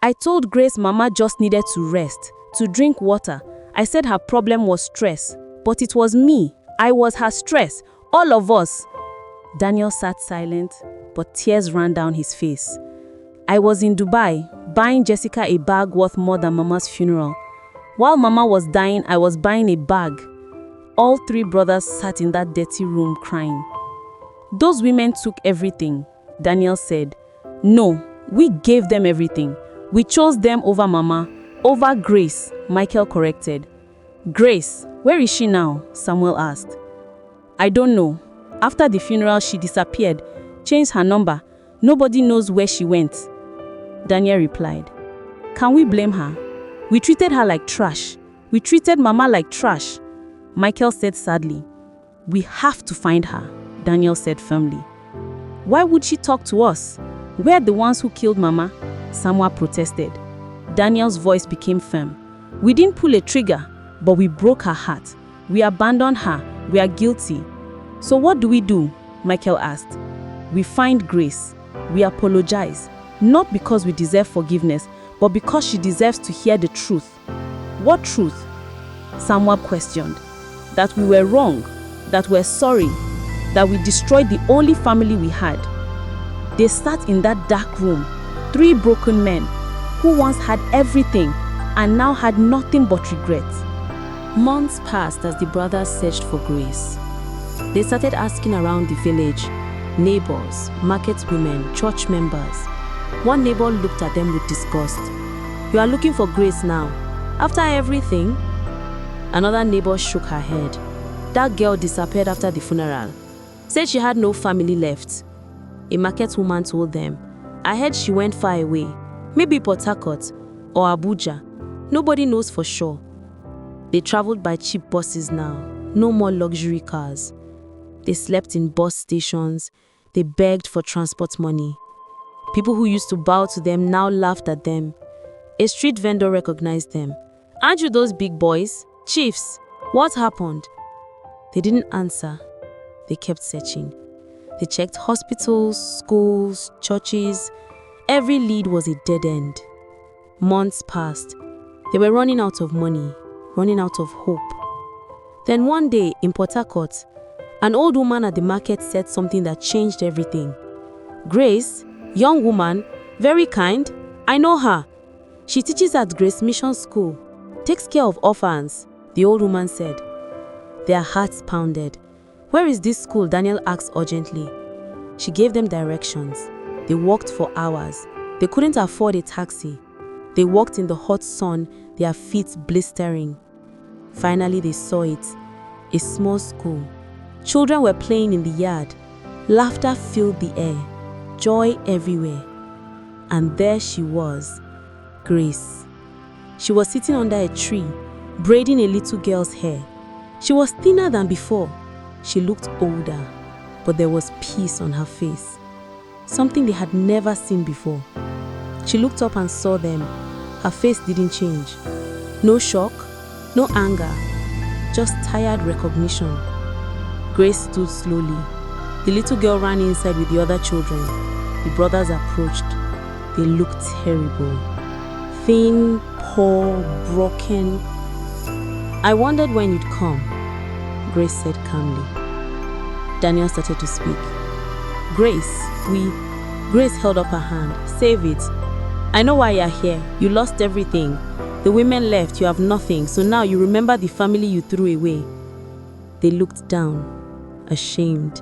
"I told Grace Mama just needed to rest, to drink water. I said her problem was stress, but it was me. I was her stress, all of us." Daniel sat silent, but tears ran down his face. "I was in Dubai, buying Jessica a bag worth more than Mama's funeral. While Mama was dying, I was buying a bag. All 3 brothers sat in that dirty room crying. Those women took everything, Daniel said. No, we gave them everything. We chose them over Mama, over Grace, Michael corrected. Grace, where is she now? Samuel asked. I don't know. After the funeral, she disappeared, changed her number. Nobody knows where she went. Daniel replied. Can we blame her? We treated her like trash. We treated Mama like trash. Michael said sadly. We have to find her, Daniel said firmly. Why would she talk to us? We're the ones who killed Mama, Samuel protested. Daniel's voice became firm. We didn't pull a trigger, but we broke her heart. We abandoned her. We are guilty. So what do? Michael asked. We find Grace. We apologize, not because we deserve forgiveness, but because she deserves to hear the truth. What truth? Samuel questioned. That we were wrong, that we're sorry, that we destroyed the only family we had. They sat in that dark room, 3 broken men who once had everything and now had nothing but regret. Months passed as the brothers searched for Grace. They started asking around the village, neighbors, market women, church members. One neighbor looked at them with disgust. You are looking for Grace now, after everything? Another neighbor shook her head. That girl disappeared after the funeral. Said she had no family left. A market woman told them, I heard she went far away, maybe Port Harcourt or Abuja. Nobody knows for sure. They traveled by cheap buses now, no more luxury cars. They slept in bus stations. They begged for transport money. People who used to bow to them now laughed at them. A street vendor recognized them. Aren't you those big boys? Chiefs, what happened? They didn't answer. They kept searching. They checked hospitals, schools, churches. Every lead was a dead end. Months passed. They were running out of money, running out of hope. Then one day in Port Harcourt, an old woman at the market said something that changed everything. Grace, young woman, very kind, I know her. She teaches at Grace Mission School, takes care of orphans, the old woman said. Their hearts pounded. Where is this school? Daniel asked urgently. She gave them directions. They walked for hours. They couldn't afford a taxi. They walked in the hot sun, their feet blistering. Finally, they saw it. A small school. Children were playing in the yard. Laughter filled the air. Joy everywhere. And there she was, Grace. She was sitting under a tree, braiding a little girl's hair. She was thinner than before. She looked older, but there was peace on her face. Something they had never seen before. She looked up and saw them. Her face didn't change. No shock, no anger, just tired recognition. Grace stood slowly. The little girl ran inside with the other children. The brothers approached. They looked terrible. Thin, poor, broken. I wondered when you'd come, Grace said calmly. Daniel started to speak. Grace held up her hand. Save it. I know why you're here. You lost everything. The women left. You have nothing. So now you remember the family you threw away. They looked down, ashamed.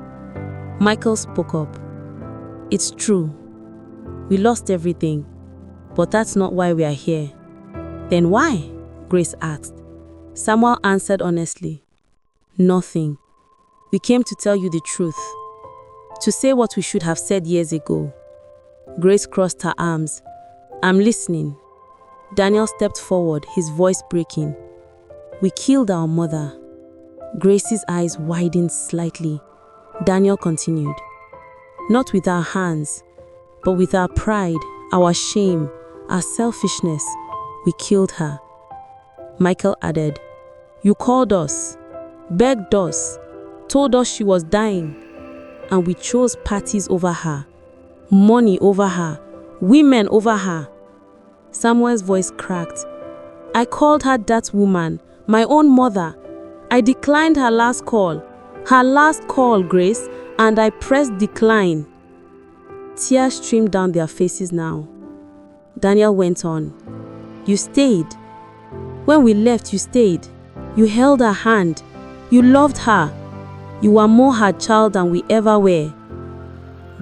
Michael spoke up. It's true. We lost everything. But that's not why we are here. Then why? Grace asked. Samuel answered honestly. Nothing. We came to tell you the truth. To say what we should have said years ago. Grace crossed her arms. I'm listening. Daniel stepped forward, his voice breaking. We killed our mother. Grace's eyes widened slightly. Daniel continued. Not with our hands, but with our pride, our shame, our selfishness. We killed her. Michael added, You called us, begged us, told us she was dying, and we chose parties over her, money over her, women over her. Samuel's voice cracked. I called her that woman, my own mother. I declined her last call, Grace, and I pressed decline. Tears streamed down their faces now. Daniel went on. You stayed. When we left, you stayed. You held her hand. You loved her. You were more her child than we ever were.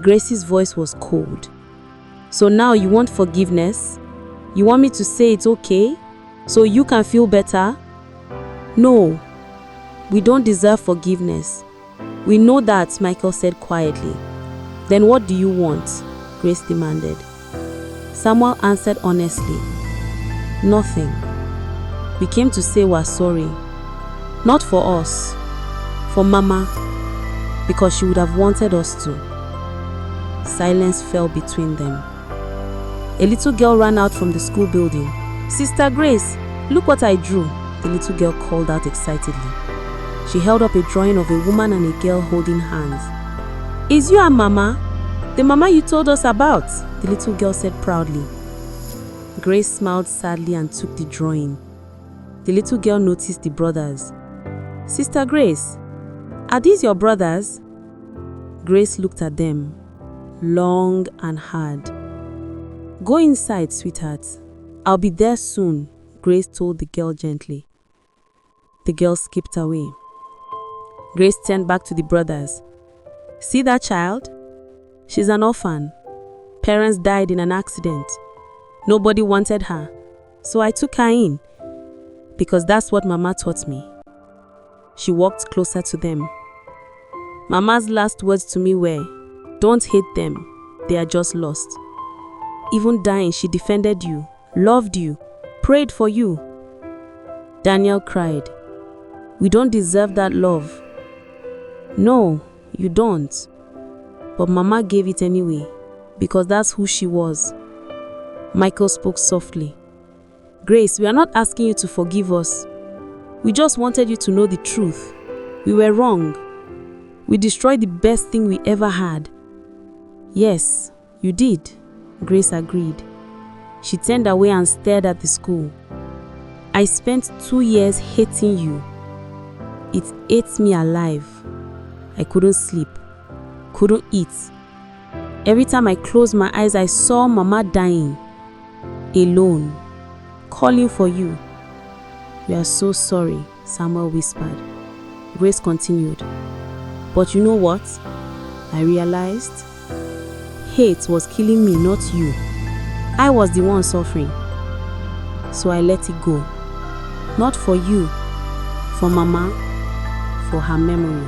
Grace's voice was cold. So now you want forgiveness? You want me to say it's okay? So you can feel better? No. We don't deserve forgiveness. We know that, Michael said quietly. Then what do you want? Grace demanded. Samuel answered honestly. Nothing. We came to say we're sorry. Not for us. For Mama. Because she would have wanted us to. Silence fell between them. A little girl ran out from the school building. Sister Grace, look what I drew, the little girl called out excitedly. She held up a drawing of a woman and a girl holding hands. Is you a Mama? The Mama you told us about, the little girl said proudly. Grace smiled sadly and took the drawing. The little girl noticed the brothers. Sister Grace, are these your brothers? Grace looked at them, long and hard. Go inside, sweetheart. I'll be there soon, Grace told the girl gently. The girl skipped away. Grace turned back to the brothers. See that child? She's an orphan. Parents died in an accident. Nobody wanted her, so I took her in, because that's what Mama taught me. She walked closer to them. Mama's last words to me were, don't hate them, they are just lost. Even dying, she defended you, loved you, prayed for you. Daniel cried, we don't deserve that love. No, you don't. But Mama gave it anyway, because that's who she was. Michael spoke softly. Grace, we are not asking you to forgive us. We just wanted you to know the truth. We were wrong. We destroyed the best thing we ever had. Yes, you did, Grace agreed. She turned away and stared at the school. I spent 2 years hating you. It ate me alive. I couldn't sleep, couldn't eat. Every time I closed my eyes, I saw Mama dying, alone, calling for you. We are so sorry, Samuel whispered. Grace continued. But you know what? I realized hate was killing me, not you. I was the one suffering. So I let it go. Not for you, for Mama, for her memory.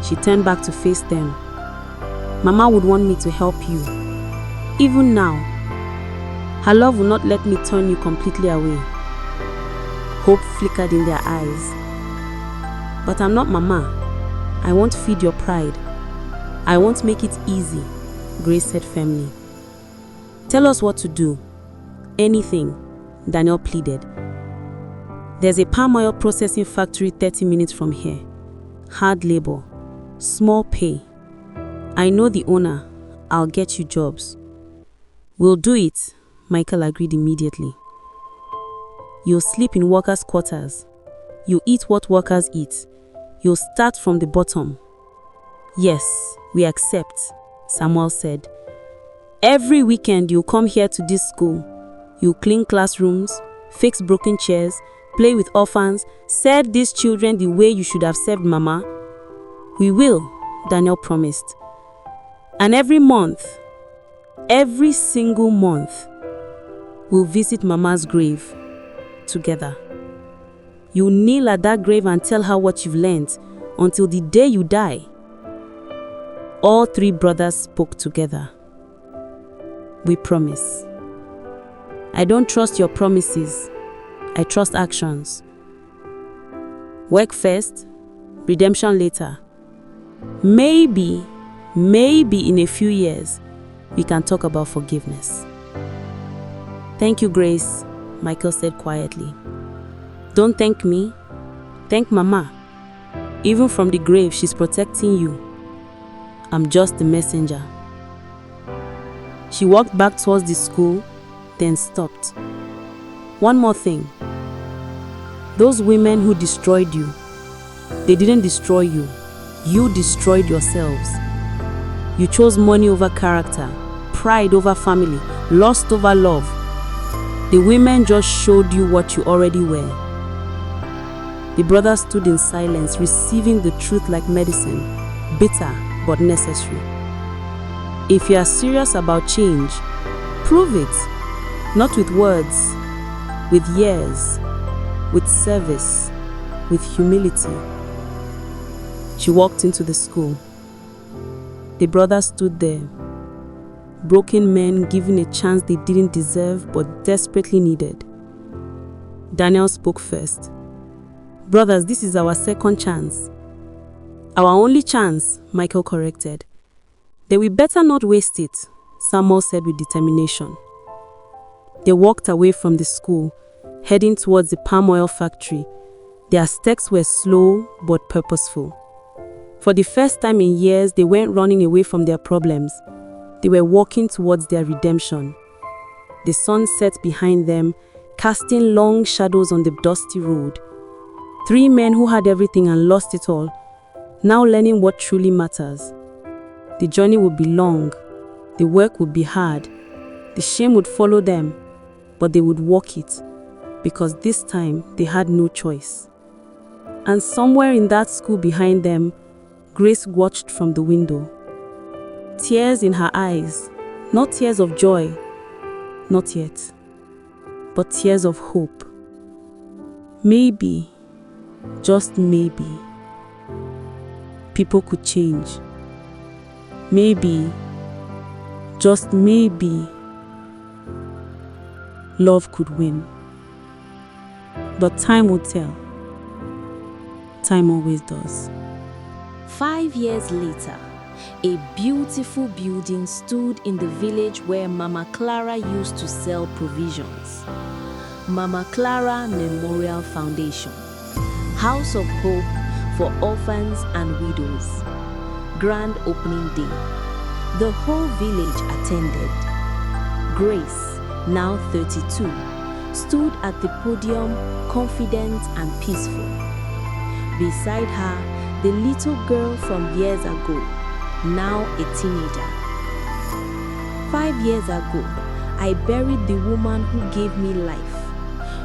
She turned back to face them. Mama would want me to help you. Even now, her love will not let me turn you completely away. Hope flickered in their eyes. But I'm not Mama. I won't feed your pride. I won't make it easy, Grace said firmly. Tell us what to do. Anything, Daniel pleaded. There's a palm oil processing factory 30 minutes from here. Hard labor, small pay. I know the owner. I'll get you jobs. We'll do it, Michael agreed immediately. You'll sleep in workers' quarters. You'll eat what workers eat. You'll start from the bottom. Yes, we accept, Samuel said. Every weekend you'll come here to this school. You'll clean classrooms, fix broken chairs, play with orphans, serve these children the way you should have served Mama. We will, Daniel promised. And every month, every single month, we'll visit Mama's grave together. You'll kneel at that grave and tell her what you've learned until the day you die. All three brothers spoke together. We promise. I don't trust your promises. I trust actions. Work first, redemption later. Maybe in a few years, we can talk about forgiveness. Thank you, Grace, Michael said quietly. Don't thank me. Thank Mama. Even from the grave, she's protecting you. I'm just the messenger. She walked back towards the school, then stopped. One more thing. Those women who destroyed you, they didn't destroy you. You destroyed yourselves. You chose money over character, pride over family, lust over love. The women just showed you what you already were. The brothers stood in silence, receiving the truth like medicine, bitter but necessary. If you are serious about change, prove it, not with words, with years, with service, with humility. She walked into the school. The brothers stood there, broken men given a chance they didn't deserve but desperately needed. Daniel spoke first. "Brothers, this is our second chance." "Our only chance," Michael corrected. "Then we better not waste it," Samuel said with determination. They walked away from the school, heading towards the palm oil factory. Their steps were slow but purposeful. For the first time in years, they weren't running away from their problems. They were walking towards their redemption. The sun set behind them, casting long shadows on the dusty road. 3 men who had everything and lost it all, now learning what truly matters. The journey would be long, the work would be hard, the shame would follow them, but they would walk it, because this time they had no choice. And somewhere in that school behind them, Grace watched from the window. Tears in her eyes, not tears of joy, not yet, but tears of hope. Maybe, just maybe, people could change. Maybe, just maybe, love could win. But time will tell. Time always does. 5 years later, a beautiful building stood in the village where Mama Clara used to sell provisions. Mama Clara Memorial Foundation, House of Hope for Orphans and Widows. Grand opening day. The whole village attended. Grace, now 32, stood at the podium, confident and peaceful. Beside her, the little girl from years ago, now a teenager. 5 years ago, I buried the woman who gave me life,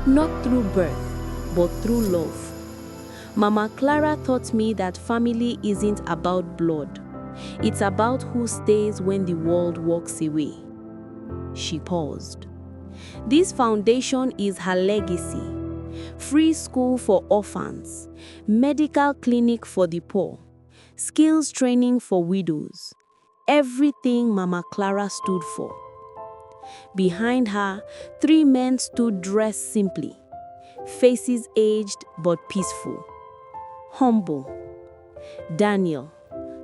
not through birth, but through love. Mama Clara taught me that family isn't about blood. It's about who stays when the world walks away. She paused. This foundation is her legacy. Free school for orphans, medical clinic for the poor, skills training for widows. Everything Mama Clara stood for. Behind her, 3 men stood dressed simply, faces aged but peaceful, humble. Daniel,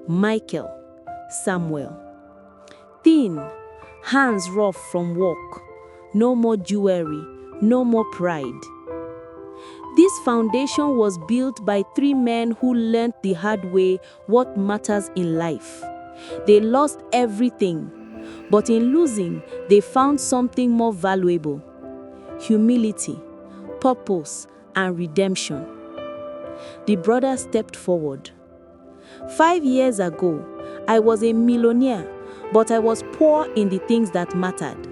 Michael, Samuel. Thin, hands rough from work, no more jewelry, no more pride. This foundation was built by 3 men who learned the hard way what matters in life. They lost everything, but in losing, they found something more valuable: humility, purpose, and redemption. The brother stepped forward. 5 years ago, I was a millionaire, but I was poor in the things that mattered.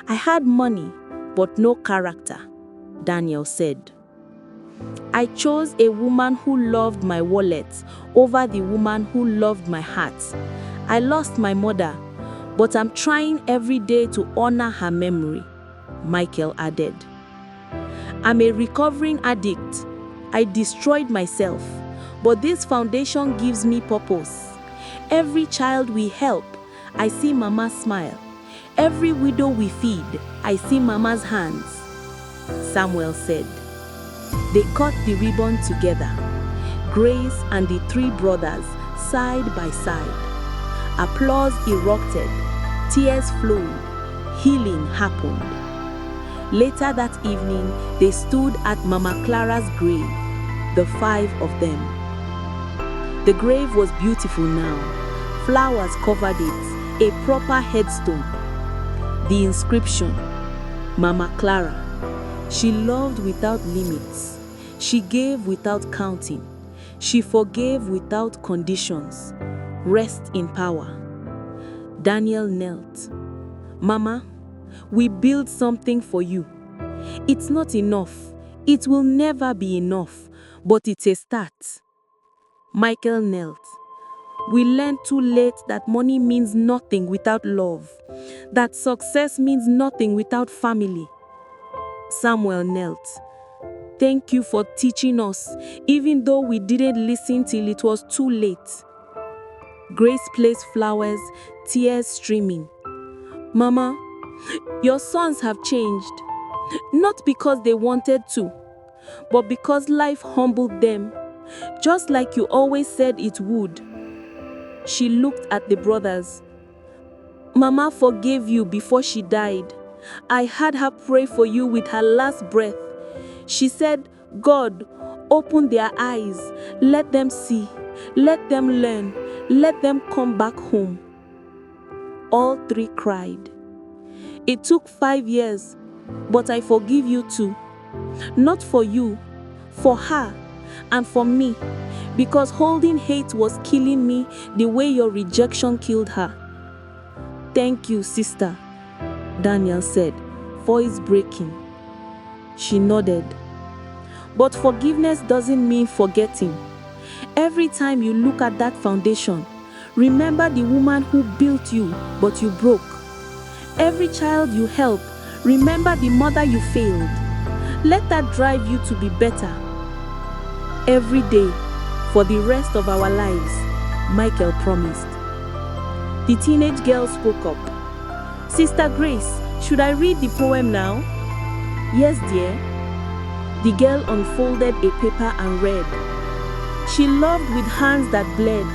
I had money, but no character, Daniel said. I chose a woman who loved my wallet over the woman who loved my heart. I lost my mother, but I'm trying every day to honor her memory, Michael added. I'm a recovering addict. I destroyed myself, but this foundation gives me purpose. Every child we help, I see Mama smile. Every widow we feed, I see Mama's hands, Samuel said. They cut the ribbon together, Grace and the 3 brothers side by side. Applause erupted, tears flowed, healing happened. Later that evening, they stood at Mama Clara's grave, the 5 of them. The grave was beautiful now. Flowers covered it, a proper headstone. The inscription, Mama Clara. She loved without limits. She gave without counting. She forgave without conditions. Rest in power. Daniel knelt. Mama, we built something for you. It's not enough. It will never be enough, but it's a start. Michael knelt. We learned too late that money means nothing without love, that success means nothing without family. Samuel knelt. Thank you for teaching us, even though we didn't listen till it was too late. Grace placed flowers, tears streaming. Mama, your sons have changed, not because they wanted to, but because life humbled them, just like you always said it would. She looked at the brothers. Mama forgave you before she died. I had her pray for you with her last breath. She said, God, open their eyes, let them see, let them learn, let them come back home. All three cried. It took 5 years, but I forgive you too. Not for you, for her, and for me, because holding hate was killing me the way your rejection killed her. Thank you, sister, Daniel said, voice breaking. She nodded. But forgiveness doesn't mean forgetting. Every time you look at that foundation, remember the woman who built you, but you broke. Every child you help, remember the mother you failed. Let that drive you to be better. Every day, for the rest of our lives, Michael promised. The teenage girl spoke up. Sister Grace, should I read the poem now? Yes, dear. The girl unfolded a paper and read. She loved with hands that bled,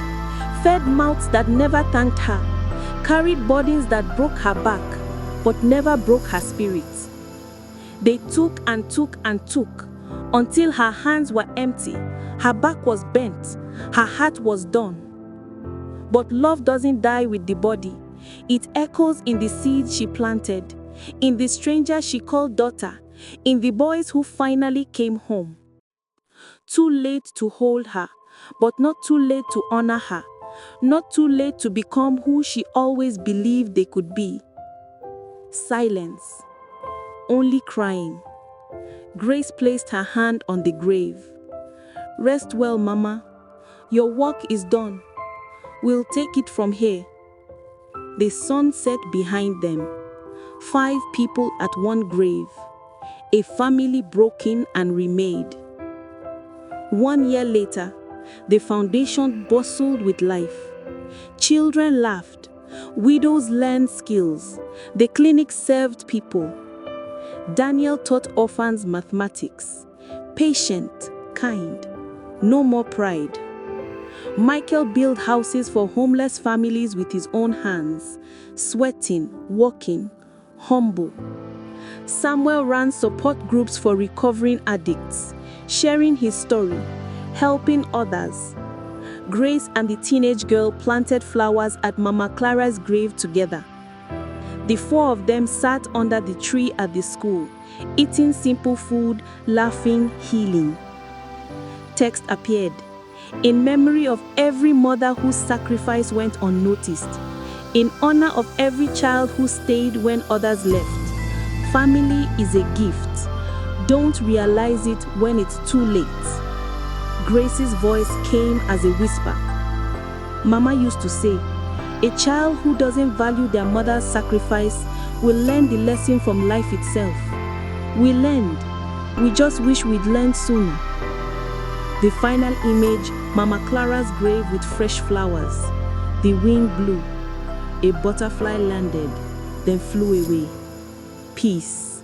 fed mouths that never thanked her, carried burdens that broke her back, but never broke her spirit. They took and took and took, until her hands were empty, her back was bent, her heart was done. But love doesn't die with the body. It echoes in the seeds she planted, in the stranger she called daughter, in the boys who finally came home. Too late to hold her, but not too late to honor her, not too late to become who she always believed they could be. Silence. Only crying. Grace placed her hand on the grave. Rest well, Mama. Your work is done. We'll take it from here. The sun set behind them. 5 people at one grave. A family broken and remade. 1 year later, the foundation bustled with life. Children laughed. Widows learned skills. The clinic served people. Daniel taught orphans mathematics. Patient, kind, no more pride. Michael built houses for homeless families with his own hands, sweating, working, humble. Samuel ran support groups for recovering addicts, sharing his story, helping others. Grace and the teenage girl planted flowers at Mama Clara's grave together. The 4 of them sat under the tree at the school, eating simple food, laughing, healing. Text appeared. In memory of every mother whose sacrifice went unnoticed, in honor of every child who stayed when others left. Family is a gift. Don't realize it when it's too late. Grace's voice came as a whisper. Mama used to say, a child who doesn't value their mother's sacrifice will learn the lesson from life itself. We learned. We just wish we'd learned sooner. The final image, Mama Clara's grave with fresh flowers. The wind blew. A butterfly landed, then flew away. Peace.